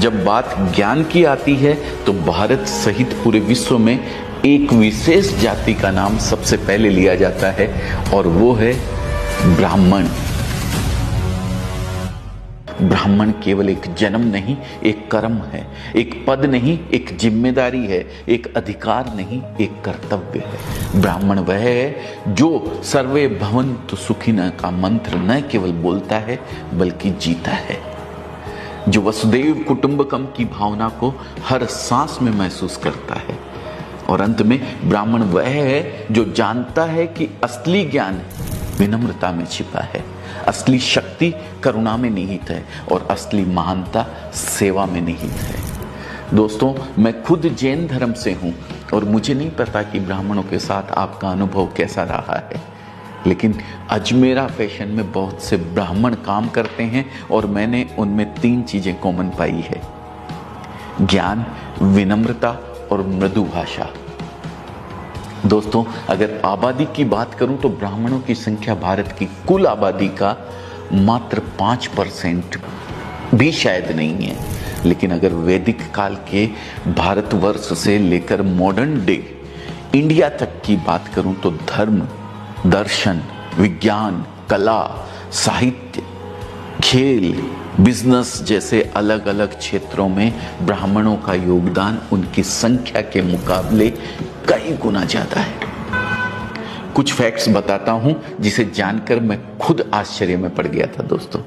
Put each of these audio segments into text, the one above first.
जब बात ज्ञान की आती है तो भारत सहित पूरे विश्व में एक विशेष जाति का नाम सबसे पहले लिया जाता है और वो है ब्राह्मण। ब्राह्मण केवल एक जन्म नहीं, एक कर्म है, एक पद नहीं, एक जिम्मेदारी है, एक अधिकार नहीं, एक कर्तव्य है। ब्राह्मण वह है जो सर्वे भवन्तु सुखिनः का मंत्र न केवल बोलता है बल्कि जीता है, जो वसुदेव कुटुंबकम की भावना को हर सांस में महसूस करता है। और अंत में ब्राह्मण वह है जो जानता है कि असली ज्ञान विनम्रता में छिपा है, असली शक्ति करुणा में निहित है और असली महानता सेवा में निहित है। दोस्तों, मैं खुद जैन धर्म से हूं और मुझे नहीं पता कि ब्राह्मणों के साथ आपका अनुभव कैसा रहा है, लेकिन अजमेरा फैशन में बहुत से ब्राह्मण काम करते हैं और मैंने उनमें 3 चीजें कॉमन पाई है: ज्ञान, विनम्रता और मृदु भाषा। दोस्तों, अगर आबादी की बात करूं तो ब्राह्मणों की संख्या भारत की कुल आबादी का मात्र 5% भी शायद नहीं है। लेकिन अगर वैदिक काल के भारतवर्ष से लेकर मॉडर्न डे इंडिया तक की बात करूं तो धर्म, दर्शन, विज्ञान, कला, साहित्य, खेल, बिजनेस जैसे अलग अलग क्षेत्रों में ब्राह्मणों का योगदान उनकी संख्या के मुकाबले कई गुना ज्यादा है। कुछ फैक्ट्स बताता हूं जिसे जानकर मैं खुद आश्चर्य में पड़ गया था। दोस्तों,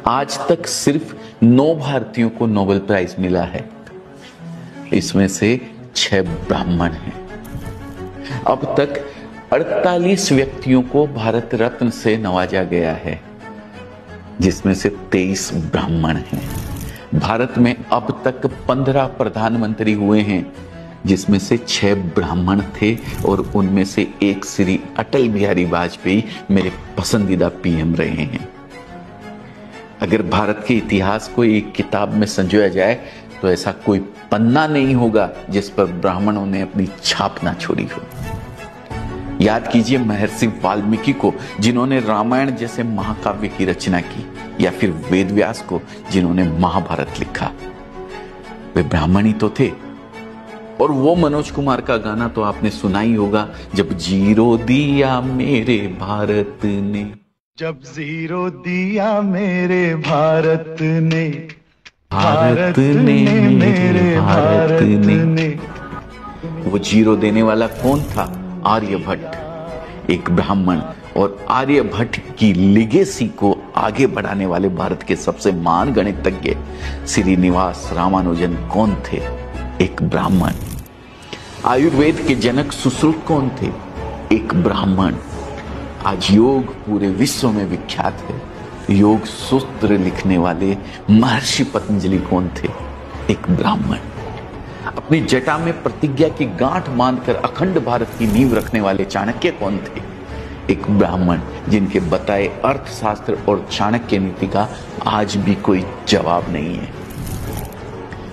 आज तक सिर्फ 9 भारतीयों को नोबेल प्राइज मिला है, इसमें से 6 ब्राह्मण हैं। अब तक 48 व्यक्तियों को भारत रत्न से नवाजा गया है, जिसमें से 23 ब्राह्मण हैं। भारत में अब तक 15 प्रधानमंत्री हुए हैं, जिसमें से 6 ब्राह्मण थे और उनमें से एक श्री अटल बिहारी वाजपेयी मेरे पसंदीदा पीएम रहे हैं। अगर भारत के इतिहास को एक किताब में संजोया जाए तो ऐसा कोई पन्ना नहीं होगा जिस पर ब्राह्मणों ने अपनी छाप ना छोड़ी हो। याद कीजिए महर्षि वाल्मीकि को, जिन्होंने रामायण जैसे महाकाव्य की रचना की, या फिर वेदव्यास को, जिन्होंने महाभारत लिखा। वे ब्राह्मण ही तो थे। और वो मनोज कुमार का गाना तो आपने सुना ही होगा, जब जीरो दिया मेरे भारत ने, जब जीरो दिया मेरे भारत ने, भारत ने मेरे भारत ने। वो जीरो देने वाला कौन था? आर्यभट्ट, एक ब्राह्मण। और आर्यभट्ट की लिगेसी को आगे बढ़ाने वाले भारत के सबसे महान गणितज्ञ श्रीनिवास रामानुजन कौन थे? एक ब्राह्मण। आयुर्वेद के जनक सुश्रुत कौन थे? एक ब्राह्मण। आज योग पूरे विश्व में विख्यात है। योग सूत्र लिखने वाले महर्षि पतंजलि कौन थे? एक ब्राह्मण। अपनी जटा में प्रतिज्ञा की गांठ बांधकर अखंड भारत की नींव रखने वाले चाणक्य कौन थे? एक ब्राह्मण, जिनके बताए अर्थशास्त्र और चाणक्य नीति का आज भी कोई जवाब नहीं है।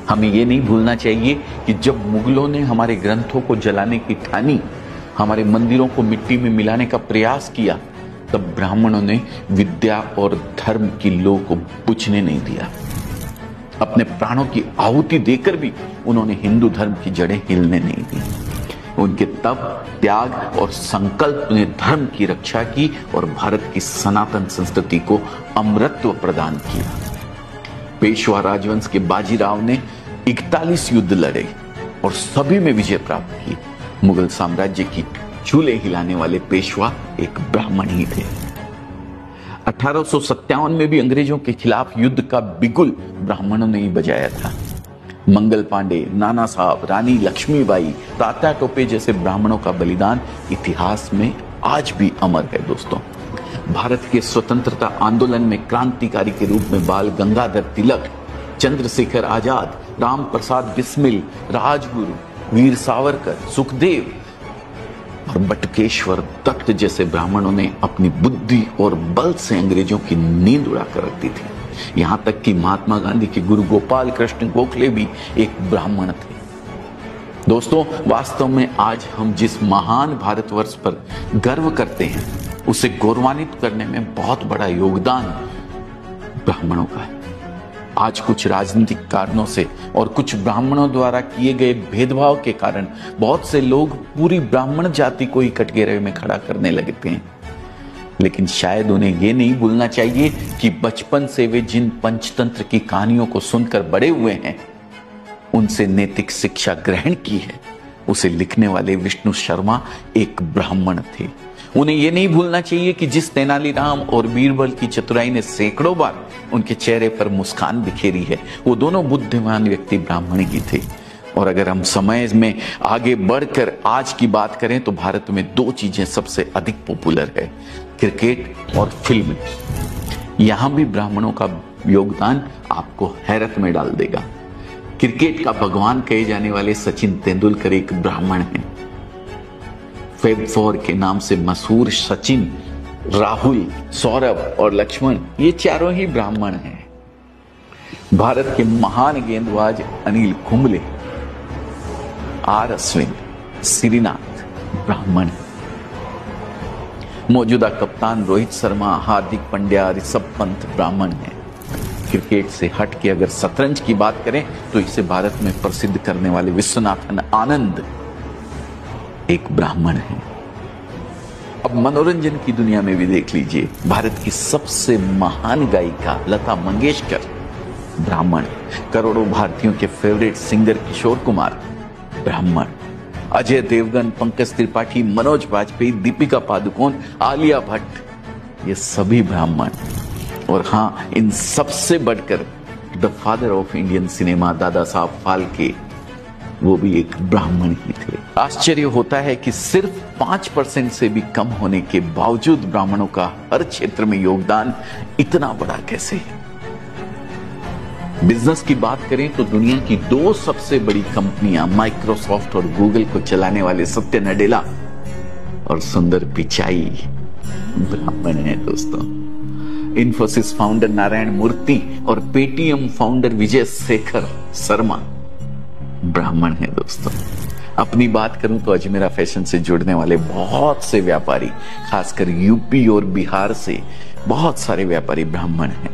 हमें यह नहीं भूलना चाहिए कि जब मुगलों ने हमारे ग्रंथों को जलाने की ठानी, हमारे मंदिरों को मिट्टी में मिलाने का प्रयास किया, तब ब्राह्मणों ने विद्या और धर्म की लौ को बुझने नहीं दिया। अपने प्राणों की आहुति देकर भी उन्होंने हिंदू धर्म की जड़ें हिलने नहीं दी। उनके तप, त्याग और संकल्प ने धर्म की रक्षा की और भारत की सनातन संस्कृति को अमरत्व प्रदान किया। पेशवा राजवंश के बाजीराव ने 41 युद्ध लड़े और सभी में विजय प्राप्त की। मुगल साम्राज्य की चूल्हे हिलाने वाले पेशवा एक ब्राह्मण ही थे। 1857 में भी अंग्रेजों के खिलाफ युद्ध का बिगुल ब्राह्मणों ने ही बजाया था। मंगल पांडे, नाना साहब, रानी लक्ष्मीबाई, तात्या टोपे जैसे ब्राह्मणों का बलिदान इतिहास में आज भी अमर है। दोस्तों, भारत के स्वतंत्रता आंदोलन में क्रांतिकारी के रूप में बाल गंगाधर तिलक, चंद्रशेखर आजाद, राम प्रसाद बिस्मिल, राजगुरु, वीर सावरकर, सुखदेव और बटुकेश्वर दत्त जैसे ब्राह्मणों ने अपनी बुद्धि और बल से अंग्रेजों की नींद उड़ाकर रख दी थी। यहां तक कि महात्मा गांधी के गुरु गोपाल कृष्ण गोखले भी एक ब्राह्मण थे। दोस्तों, वास्तव में आज हम जिस महान भारतवर्ष पर गर्व करते हैं, उसे गौरवान्वित करने में बहुत बड़ा योगदान ब्राह्मणों का है। आज कुछ राजनीतिक कारणों से और कुछ ब्राह्मणों द्वारा किए गए भेदभाव के कारण बहुत से लोग पूरी ब्राह्मण जाति को ही कटघरे में खड़ा करने लगते हैं। लेकिन शायद उन्हें यह नहीं भूलना चाहिए कि बचपन से वे जिन पंचतंत्र की कहानियों को सुनकर बड़े हुए हैं, उनसे नैतिक शिक्षा ग्रहण की है, उसे लिखने वाले विष्णु शर्मा एक ब्राह्मण थे। उन्हें यह नहीं भूलना चाहिए कि जिस तेनालीराम और बीरबल की चतुराई ने सैकड़ों बार उनके चेहरे पर मुस्कान बिखेरी है, वो दोनों बुद्धिमान व्यक्ति ब्राह्मण ही थे। और अगर हम समय में आगे बढ़कर आज की बात करें तो भारत में दो चीजें सबसे अधिक पॉपुलर है, क्रिकेट और फिल्म। यहां भी ब्राह्मणों का योगदान आपको हैरत में डाल देगा। क्रिकेट का भगवान कहे जाने वाले सचिन तेंदुलकर एक ब्राह्मण हैं। फैब फोर के नाम से मशहूर सचिन, राहुल, सौरभ और लक्ष्मण, ये चारों ही ब्राह्मण हैं। भारत के महान गेंदबाज अनिल कुंबले, आर अश्विन, श्रीनाथ ब्राह्मण हैं। मौजूदा कप्तान रोहित शर्मा, हार्दिक पांड्या, ऋषभ पंत ब्राह्मण हैं। क्रिकेट से हट के अगर शतरंज की बात करें तो इसे भारत में प्रसिद्ध करने वाले विश्वनाथन आनंद एक ब्राह्मण है। अब मनोरंजन की दुनिया में भी देख लीजिए, भारत की सबसे महान गायिका लता मंगेशकर ब्राह्मण, करोड़ों भारतीयों के फेवरेट सिंगर किशोर कुमार ब्राह्मण, अजय देवगन, पंकज त्रिपाठी, मनोज वाजपेयी, दीपिका पादुकोण, आलिया भट्ट, ये सभी ब्राह्मण। और हां, इन सबसे बढ़कर the father of Indian cinema Dada Saheb Phalke, वो भी एक ब्राह्मण ही थे। आश्चर्य होता है कि सिर्फ 5% से भी कम होने के बावजूद ब्राह्मणों का हर क्षेत्र में योगदान इतना बड़ा कैसे है। बिजनेस की बात करें तो दुनिया की दो सबसे बड़ी कंपनियां माइक्रोसॉफ्ट और गूगल को चलाने वाले सत्य नडेला और सुंदर पिचाई ब्राह्मण हैं दोस्तों। इन्फोसिस फाउंडर नारायण मूर्ति और पेटीएम फाउंडर विजय शेखर शर्मा ब्राह्मण है दोस्तों। अपनी बात करूं तो अजमेरा फैशन से जुड़ने वाले बहुत से व्यापारी, खासकर यूपी और बिहार से बहुत सारे व्यापारी ब्राह्मण हैं।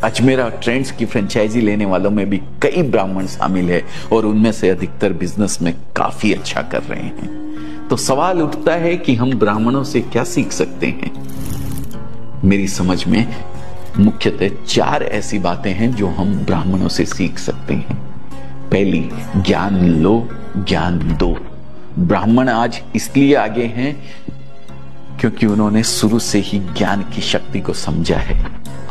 अजमेरा ट्रेंड्स की फ्रेंचाइजी लेने वालों में भी कई ब्राह्मण शामिल है और उनमें से अधिकतर बिजनेस में काफी अच्छा कर रहे हैं। तो सवाल उठता है कि हम ब्राह्मणों से क्या सीख सकते हैं। मेरी समझ में मुख्यतः 4 ऐसी बातें हैं जो हम ब्राह्मणों से सीख सकते हैं। पहली, ज्ञान लो, ज्ञान दो। ब्राह्मण आज इसलिए आगे हैं क्योंकि उन्होंने शुरू से ही ज्ञान की शक्ति को समझा है।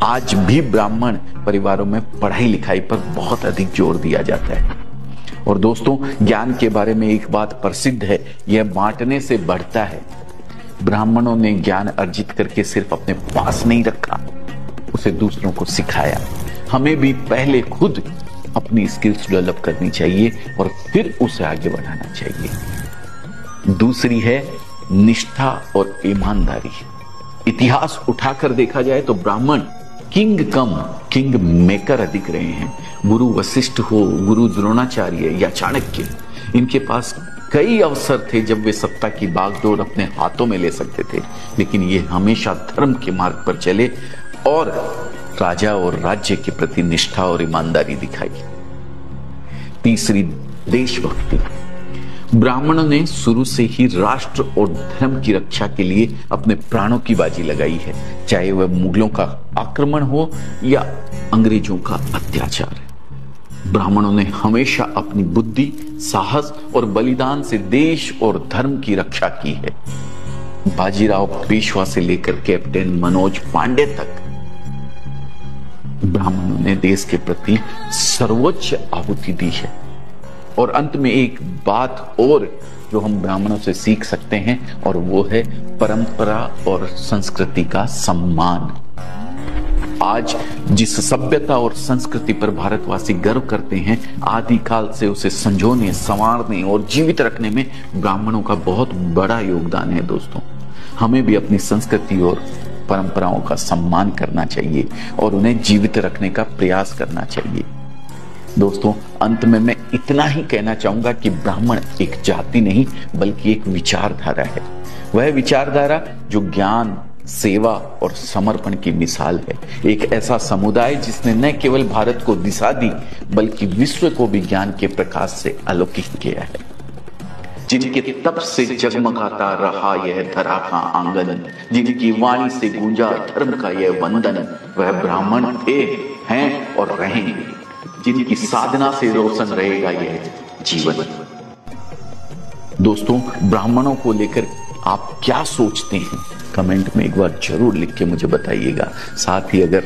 आज भी ब्राह्मण परिवारों में पढ़ाई लिखाई पर बहुत अधिक जोर दिया जाता है। और दोस्तों, ज्ञान के बारे में एक बात प्रसिद्ध है, यह बांटने से बढ़ता है। ब्राह्मणों ने ज्ञान अर्जित करके सिर्फ अपने पास नहीं रखा, उसे दूसरों को सिखाया। हमें भी पहले खुद अपनी स्किल्स डेवलप करनी चाहिए और फिर उसे आगे बढ़ाना चाहिए। दूसरी है निष्ठा और ईमानदारी। इतिहास उठाकर देखा जाए तो ब्राह्मण किंग कम किंग मेकर अधिक रहे हैं। गुरु वशिष्ठ हो, गुरु द्रोणाचार्य या चाणक्य, इनके पास कई अवसर थे जब वे सत्ता की बागडोर अपने हाथों में ले सकते थे, लेकिन ये हमेशा धर्म के मार्ग पर चले और राजा और राज्य के प्रति निष्ठा और ईमानदारी दिखाई। तीसरी, देशभक्ति। ब्राह्मणों ने शुरू से ही राष्ट्र और धर्म की रक्षा के लिए अपने प्राणों की बाजी लगाई है, चाहे वह मुगलों का आक्रमण हो या अंग्रेजों का अत्याचार। ब्राह्मणों ने हमेशा अपनी बुद्धि, साहस और बलिदान से देश और धर्म की रक्षा की है। बाजीराव पेशवा से लेकर कैप्टन मनोज पांडे तक ब्राह्मणों ने देश के प्रति सर्वोच्च आहुति दी है। और अंत में एक बात और जो हम ब्राह्मणों से सीख सकते हैं, और वो है परंपरा और संस्कृति का सम्मान। आज जिस सभ्यता और संस्कृति पर भारतवासी गर्व करते हैं, आदिकाल से उसे संजोने, संवारने और जीवित रखने में ब्राह्मणों का बहुत बड़ा योगदान है दोस्तों। हमें भी अपनी संस्कृति और परंपराओं का सम्मान करना चाहिए और उन्हें जीवित रखने का प्रयास करना चाहिए। दोस्तों, अंत में मैं इतना ही कहना चाहूंगा कि ब्राह्मण एक जाति नहीं बल्कि एक विचारधारा है। वह विचारधारा जो ज्ञान, सेवा और समर्पण की मिसाल है। एक ऐसा समुदाय जिसने न केवल भारत को दिशा दी बल्कि विश्व को भी ज्ञान के प्रकाश से आलोकित किया है। जिनके तप से जगमगाता रहा यह धरा का आंगन, जिनकी वाणी से गूंजा धर्म का यह वंदन, वह ब्राह्मण थे, हैं और रहेंगे, जिनकी साधना से रोशन रहेगा यह जीवन। दोस्तों, ब्राह्मणों को लेकर आप क्या सोचते हैं? कमेंट में एक बार जरूर लिख के मुझे बताइएगा। साथ ही अगर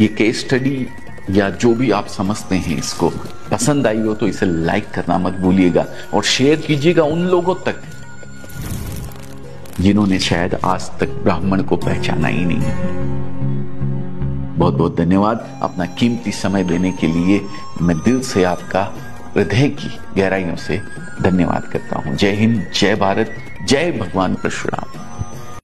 ये केस स्टडी या जो भी आप समझते हैं इसको पसंद आई हो तो इसे लाइक करना मत भूलिएगा और शेयर कीजिएगा उन लोगों तक जिन्होंने शायद आज तक ब्राह्मण को पहचाना ही नहीं। बहुत बहुत धन्यवाद अपना कीमती समय देने के लिए। मैं दिल से आपका हृदय की गहराइयों से धन्यवाद करता हूं। जय हिंद, जय भारत, जय भगवान परशुराम।